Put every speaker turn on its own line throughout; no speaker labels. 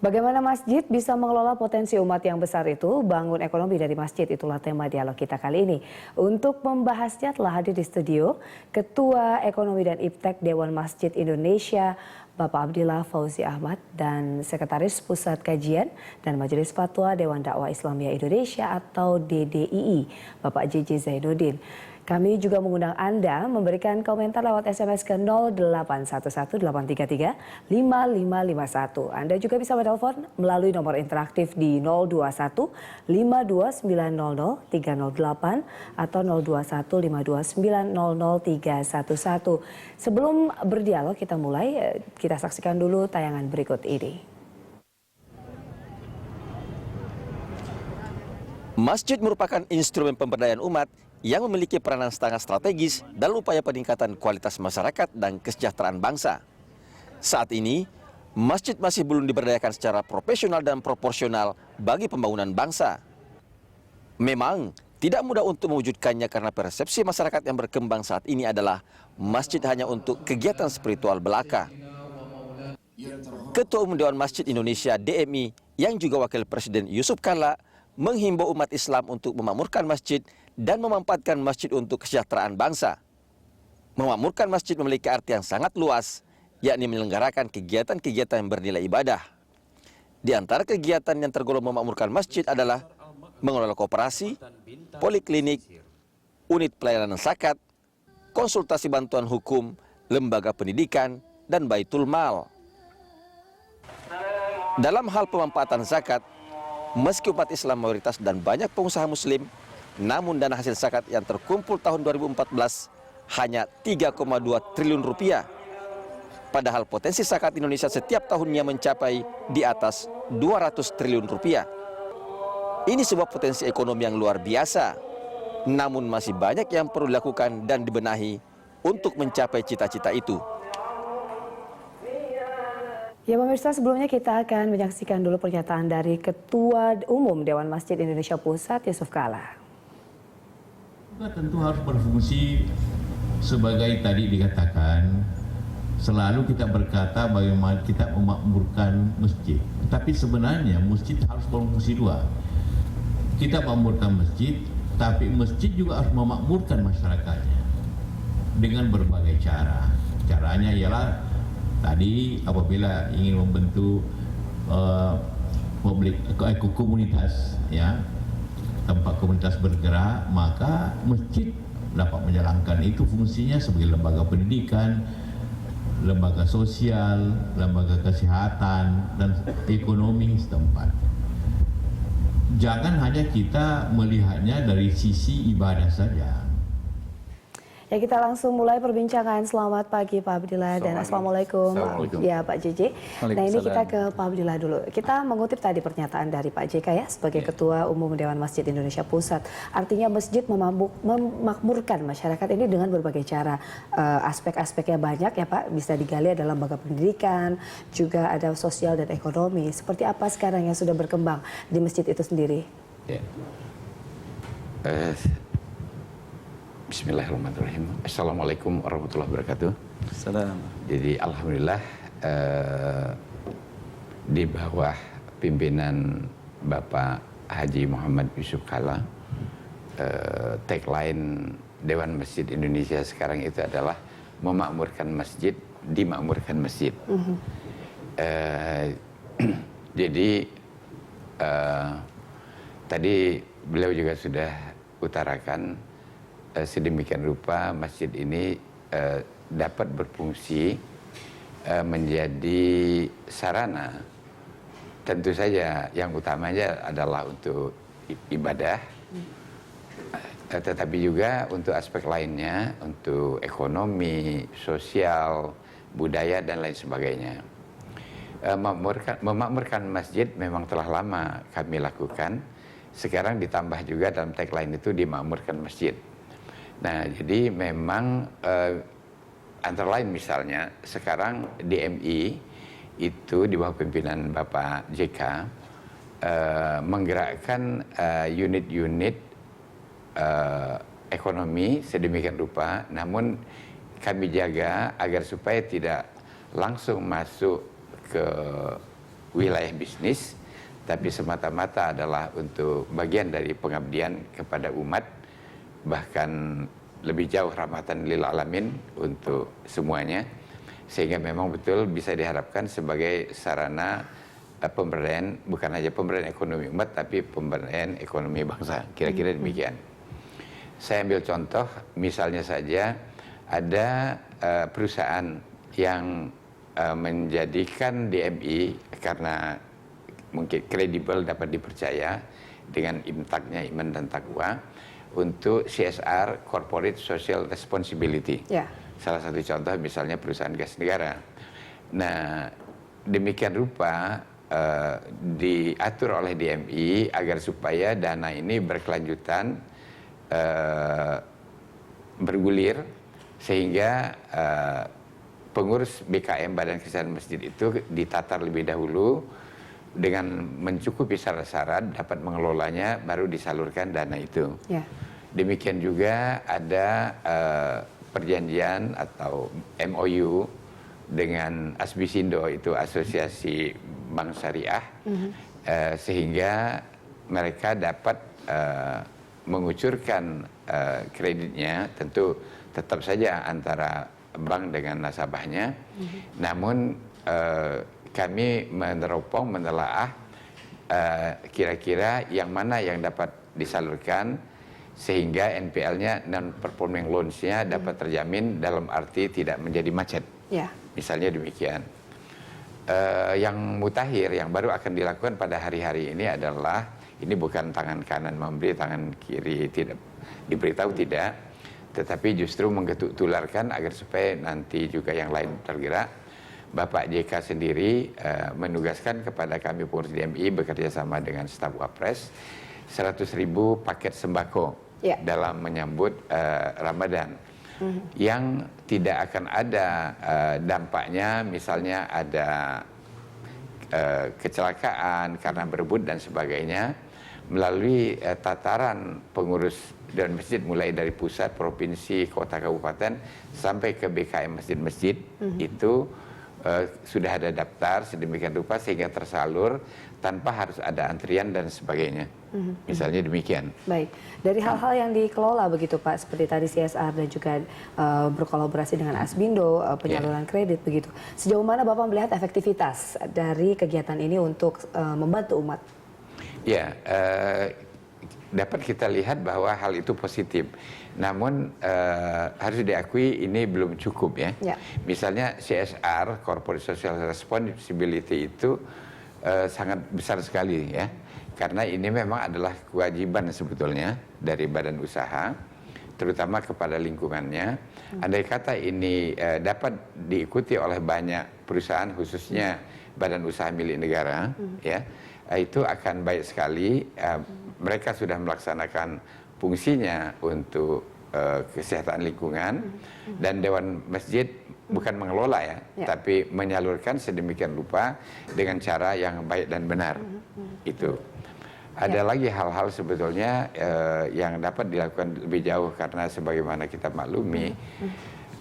Bagaimana masjid bisa mengelola potensi umat yang besar itu? Bangun ekonomi dari masjid, itulah tema dialog kita kali ini. Untuk membahasnya telah hadir di studio Ketua Ekonomi dan Iptek Dewan Masjid Indonesia, Bapak Abdillah Fauzi Ahmad, dan Sekretaris Pusat Kajian dan Majelis Fatwa Dewan Dakwah Islamiyah Indonesia atau DDII, Bapak JJ Zainuddin. Kami juga mengundang Anda memberikan komentar lewat SMS ke 0811-833-5551. Anda juga bisa menelpon melalui nomor interaktif di 021-52900-308 atau 021-52900-311. Sebelum berdialog kita mulai, kita saksikan dulu tayangan berikut ini.
Masjid merupakan instrumen pemberdayaan umat yang memiliki peranan sangat strategis dalam upaya peningkatan kualitas masyarakat dan kesejahteraan bangsa. Saat ini, masjid masih belum diberdayakan secara profesional dan proporsional bagi pembangunan bangsa. Memang tidak mudah untuk mewujudkannya karena persepsi masyarakat yang berkembang saat ini adalah masjid hanya untuk kegiatan spiritual belaka. Ketua Umum Dewan Masjid Indonesia DMI yang juga Wakil Presiden Yusuf Kalla menghimbau umat Islam untuk memakmurkan masjid dan memanfaatkan masjid untuk kesejahteraan bangsa. Memakmurkan masjid memiliki arti yang sangat luas, yakni menyelenggarakan kegiatan-kegiatan yang bernilai ibadah. Di antara kegiatan yang tergolong memakmurkan masjid adalah mengelola koperasi, poliklinik, unit pelayanan zakat, konsultasi bantuan hukum, lembaga pendidikan, dan baitul mal. Dalam hal pemanfaatan zakat, meski umat Islam mayoritas dan banyak pengusaha muslim, namun dana hasil zakat yang terkumpul tahun 2014 hanya 3,2 triliun rupiah. Padahal potensi zakat Indonesia setiap tahunnya mencapai di atas 200 triliun rupiah. Ini sebuah potensi ekonomi yang luar biasa. Namun masih banyak yang perlu dilakukan dan dibenahi untuk mencapai cita-cita itu.
Ya pemirsa, sebelumnya kita akan menyaksikan dulu pernyataan dari Ketua Umum Dewan Masjid Indonesia Pusat, Yusuf Kalla.
Kita tentu harus berfungsi sebagai tadi dikatakan, selalu kita berkata bagaimana kita memakmurkan masjid. Tapi sebenarnya masjid harus berfungsi dua. Kita memakmurkan masjid, tapi masjid juga harus memakmurkan masyarakatnya dengan berbagai cara. Caranya ialah tadi apabila ingin membentuk komunitas, ya, tempat komunitas bergerak, maka masjid dapat menjalankan itu fungsinya sebagai lembaga pendidikan, lembaga sosial, lembaga kesehatan, dan ekonomi setempat. Jangan hanya kita melihatnya dari sisi ibadah saja.
Ya, kita langsung mulai perbincangan. Selamat pagi Pak Abdillah dan Assalamualaikum. Ya Pak JJ. Nah ini kita ke Pak Abdillah dulu. Kita mengutip tadi pernyataan dari Pak JK ya sebagai Ketua Umum Dewan Masjid Indonesia Pusat. Artinya masjid memakmurkan masyarakat ini dengan berbagai cara. Aspek-aspeknya banyak ya Pak. Bisa digali dalam lembaga pendidikan, juga ada sosial dan ekonomi. Seperti apa sekarang yang sudah berkembang di masjid itu sendiri?
Ya. Bismillahirrahmanirrahim. Assalamualaikum warahmatullahi wabarakatuh.
Salam.
Jadi alhamdulillah di bawah pimpinan Bapak Haji Muhammad Yusuf Kalla, tagline Dewan Masjid Indonesia sekarang itu adalah memakmurkan masjid, dimakmurkan masjid. Jadi tadi beliau juga sudah utarakan sedemikian rupa masjid ini dapat berfungsi menjadi sarana, tentu saja yang utamanya adalah untuk ibadah, tetapi juga untuk aspek lainnya, untuk ekonomi, sosial, budaya, dan lain sebagainya. Memakmurkan masjid memang telah lama kami lakukan, sekarang ditambah juga dalam tagline itu dimakmurkan masjid. Nah, jadi memang antara lain misalnya sekarang DMI itu di bawah pimpinan Bapak JK menggerakkan unit-unit ekonomi sedemikian rupa, namun kami jaga agar supaya tidak langsung masuk ke wilayah bisnis, tapi semata-mata adalah untuk bagian dari pengabdian kepada umat, bahkan lebih jauh rahmatan lil alamin untuk semuanya, sehingga memang betul bisa diharapkan sebagai sarana pemberdayaan, bukan hanya pemberdayaan ekonomi umat, tapi pemberdayaan ekonomi bangsa, kira-kira demikian. Saya ambil contoh, misalnya saja ada perusahaan yang menjadikan DMI karena mungkin kredibel, dapat dipercaya dengan imtaknya iman dan takwa untuk CSR, Corporate Social Responsibility. Yeah. Salah satu contoh misalnya perusahaan gas negara. Nah, demikian rupa diatur oleh DMI agar supaya dana ini berkelanjutan, bergulir, sehingga pengurus BKM Badan Kesehatan Masjid itu ditatar lebih dahulu dengan mencukupi syarat-syarat dapat mengelolanya, baru disalurkan dana itu. Yeah. Demikian juga ada perjanjian atau MOU dengan Asbisindo, itu Asosiasi Bank Syariah, sehingga mereka dapat mengucurkan kreditnya, tentu tetap saja antara bank dengan nasabahnya, namun kami meneropong, menelaah kira-kira yang mana yang dapat disalurkan sehingga NPL-nya, non-performing loans-nya dapat terjamin dalam arti tidak menjadi macet. Yeah. Misalnya demikian. Yang mutakhir, yang baru akan dilakukan pada hari-hari ini adalah, ini bukan tangan kanan memberi, tangan kiri tidak diberitahu, tidak, tetapi justru menggetuk tularkan agar supaya nanti juga yang lain tergerak. Bapak JK sendiri menugaskan kepada kami pengurus DMI bekerja sama dengan staf Wapres 100.000 paket sembako dalam menyambut Ramadan, yang tidak akan ada dampaknya, misalnya ada kecelakaan karena berebut dan sebagainya, melalui tataran pengurus dan masjid mulai dari pusat, provinsi, kota, kabupaten sampai ke BKM masjid-masjid itu sudah ada daftar sedemikian rupa sehingga tersalur tanpa harus ada antrian dan sebagainya. Misalnya demikian.
Baik, dari hal-hal yang dikelola begitu Pak, seperti tadi CSR dan juga berkolaborasi dengan Asbindo, penyaluran kredit begitu. Sejauh mana Bapak melihat efektivitas dari kegiatan ini untuk membantu umat?
Ya, dapat kita lihat bahwa hal itu positif. Namun harus diakui ini belum cukup ya. Misalnya CSR, Corporate Social Responsibility itu sangat besar sekali ya. Karena ini memang adalah kewajiban sebetulnya dari badan usaha, terutama kepada lingkungannya. Andai kata ini dapat diikuti oleh banyak perusahaan, khususnya badan usaha milik negara, ya, itu akan baik sekali. Mereka sudah melaksanakan fungsinya untuk kesehatan lingkungan, dan Dewan Masjid bukan mengelola ya, tapi menyalurkan sedemikian rupa dengan cara yang baik dan benar. Itu. Ada lagi hal-hal sebetulnya yang dapat dilakukan lebih jauh, karena sebagaimana kita maklumi,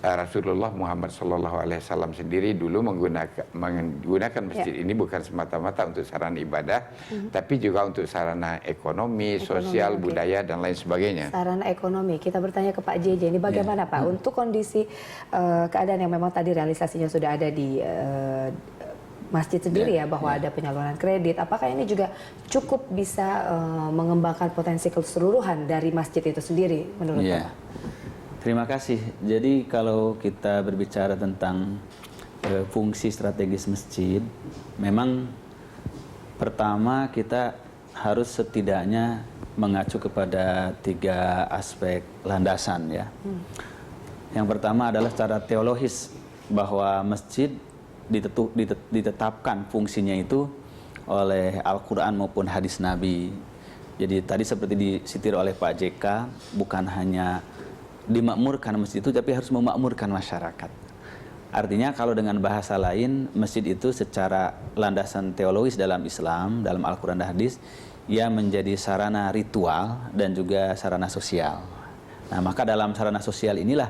Rasulullah Muhammad SAW sendiri dulu menggunakan masjid ini bukan semata-mata untuk sarana ibadah, tapi juga untuk sarana ekonomi, sosial, budaya, dan lain sebagainya.
Sarana ekonomi, kita bertanya ke Pak JJ, ini bagaimana Pak, untuk kondisi keadaan yang memang tadi realisasinya sudah ada di masjid sendiri ya, bahwa ada penyaluran kredit, apakah ini juga cukup bisa mengembangkan potensi keseluruhan dari masjid itu sendiri menurut Bapak?
Terima kasih. Jadi kalau kita berbicara tentang fungsi strategis masjid, memang pertama kita harus setidaknya mengacu kepada 3 aspek landasan ya. Yang pertama adalah secara teologis, bahwa masjid ditetapkan fungsinya itu oleh Al-Quran maupun hadis Nabi. Jadi tadi seperti disitir oleh Pak JK, bukan hanya dimakmurkan masjid itu, tapi harus memakmurkan masyarakat. Artinya kalau dengan bahasa lain, masjid itu secara landasan teologis dalam Islam, dalam Al-Quran dan hadis, ia menjadi sarana ritual dan juga sarana sosial. Nah, maka dalam sarana sosial inilah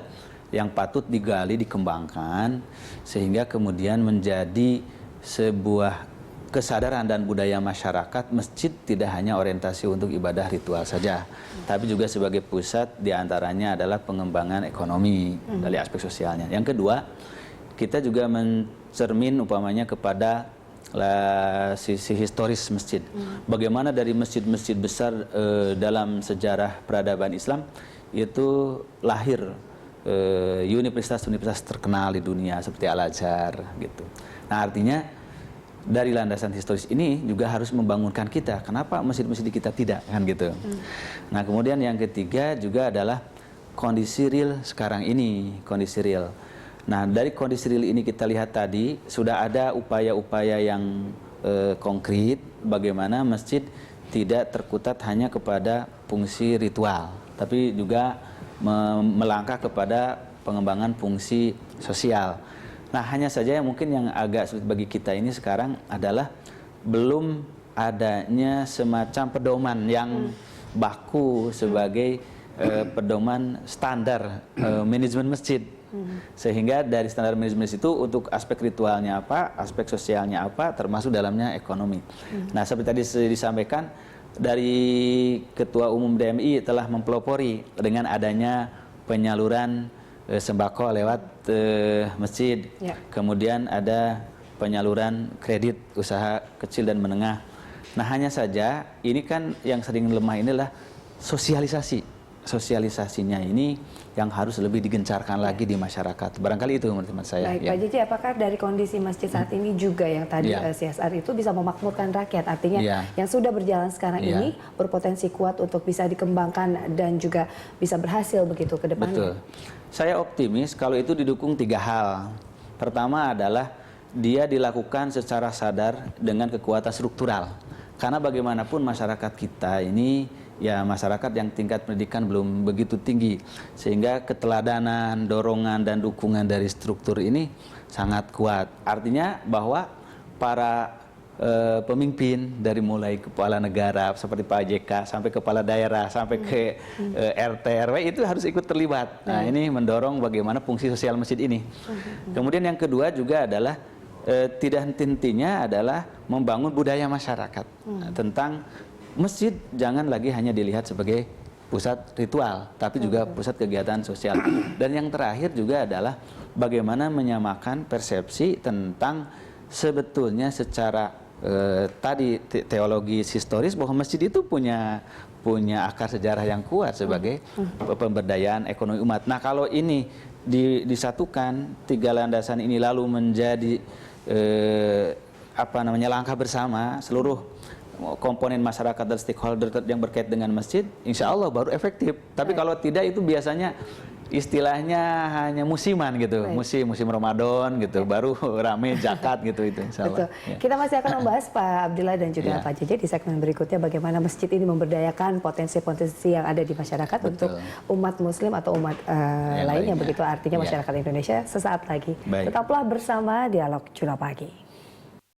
yang patut digali, dikembangkan, sehingga kemudian menjadi sebuah kesadaran dan budaya masyarakat, masjid tidak hanya orientasi untuk ibadah ritual saja, tapi juga sebagai pusat diantaranya adalah pengembangan ekonomi dari aspek sosialnya. Yang kedua, kita juga mencermin umpamanya kepada sisi historis masjid. Bagaimana dari masjid-masjid besar dalam sejarah peradaban Islam itu lahir universitas-universitas terkenal di dunia seperti Al-Azhar gitu. Nah, artinya dari landasan historis ini juga harus membangunkan kita. Kenapa masjid-masjid kita tidak kan gitu. Nah, kemudian yang ketiga juga adalah kondisi real sekarang ini, kondisi real. Nah, dari kondisi real ini kita lihat tadi sudah ada upaya-upaya yang konkret bagaimana masjid tidak terkutat hanya kepada fungsi ritual, tapi juga melangkah kepada pengembangan fungsi sosial. Nah, hanya saja yang mungkin yang agak sulit bagi kita ini sekarang adalah belum adanya semacam pedoman yang baku sebagai pedoman standar manajemen masjid. Sehingga dari standar manajemen itu untuk aspek ritualnya apa, aspek sosialnya apa, termasuk dalamnya ekonomi. Nah, seperti tadi disampaikan, dari Ketua Umum DMI telah mempelopori dengan adanya penyaluran sembako lewat masjid. Kemudian ada penyaluran kredit usaha kecil dan menengah. Nah, hanya saja ini kan yang sering lemah inilah sosialisasi. Sosialisasinya ini yang harus lebih digencarkan lagi di masyarakat. Barangkali itu menurut saya.
Baik, Pak Jj, apakah dari kondisi masjid saat ini juga yang tadi CSR itu bisa memakmurkan rakyat? Artinya yang sudah berjalan sekarang ini berpotensi kuat untuk bisa dikembangkan dan juga bisa berhasil begitu ke depannya?
Betul. Saya optimis kalau itu didukung 3 hal. Pertama adalah dia dilakukan secara sadar dengan kekuatan struktural. Karena bagaimanapun masyarakat kita ini ya masyarakat yang tingkat pendidikan belum begitu tinggi, sehingga keteladanan, dorongan dan dukungan dari struktur ini sangat kuat. Artinya bahwa para pemimpin dari mulai kepala negara seperti Pak JK sampai kepala daerah sampai ke RT RW itu harus ikut terlibat. Nah, ini mendorong bagaimana fungsi sosial masjid ini. Kemudian yang kedua juga adalah tidak henti-hentinya adalah membangun budaya masyarakat tentang masjid jangan lagi hanya dilihat sebagai pusat ritual, tapi juga pusat kegiatan sosial. Dan yang terakhir juga adalah bagaimana menyamakan persepsi tentang sebetulnya secara tadi teologi historis bahwa masjid itu punya akar sejarah yang kuat sebagai pemberdayaan ekonomi umat. Nah, kalau ini disatukan 3 landasan ini lalu menjadi langkah bersama seluruh komponen masyarakat dan stakeholder yang berkait dengan masjid, insya Allah baru efektif. Tapi kalau tidak itu biasanya istilahnya hanya musiman gitu, musim Ramadan gitu, baru rame zakat gitu itu. Insya Allah.
Betul. Kita masih akan membahas Pak Abdillah dan juga Pak JJ di segmen berikutnya bagaimana masjid ini memberdayakan potensi-potensi yang ada di masyarakat untuk umat Muslim atau umat lainnya begitu artinya masyarakat Indonesia sesaat lagi. Tetaplah bersama Dialog Jurnal Pagi.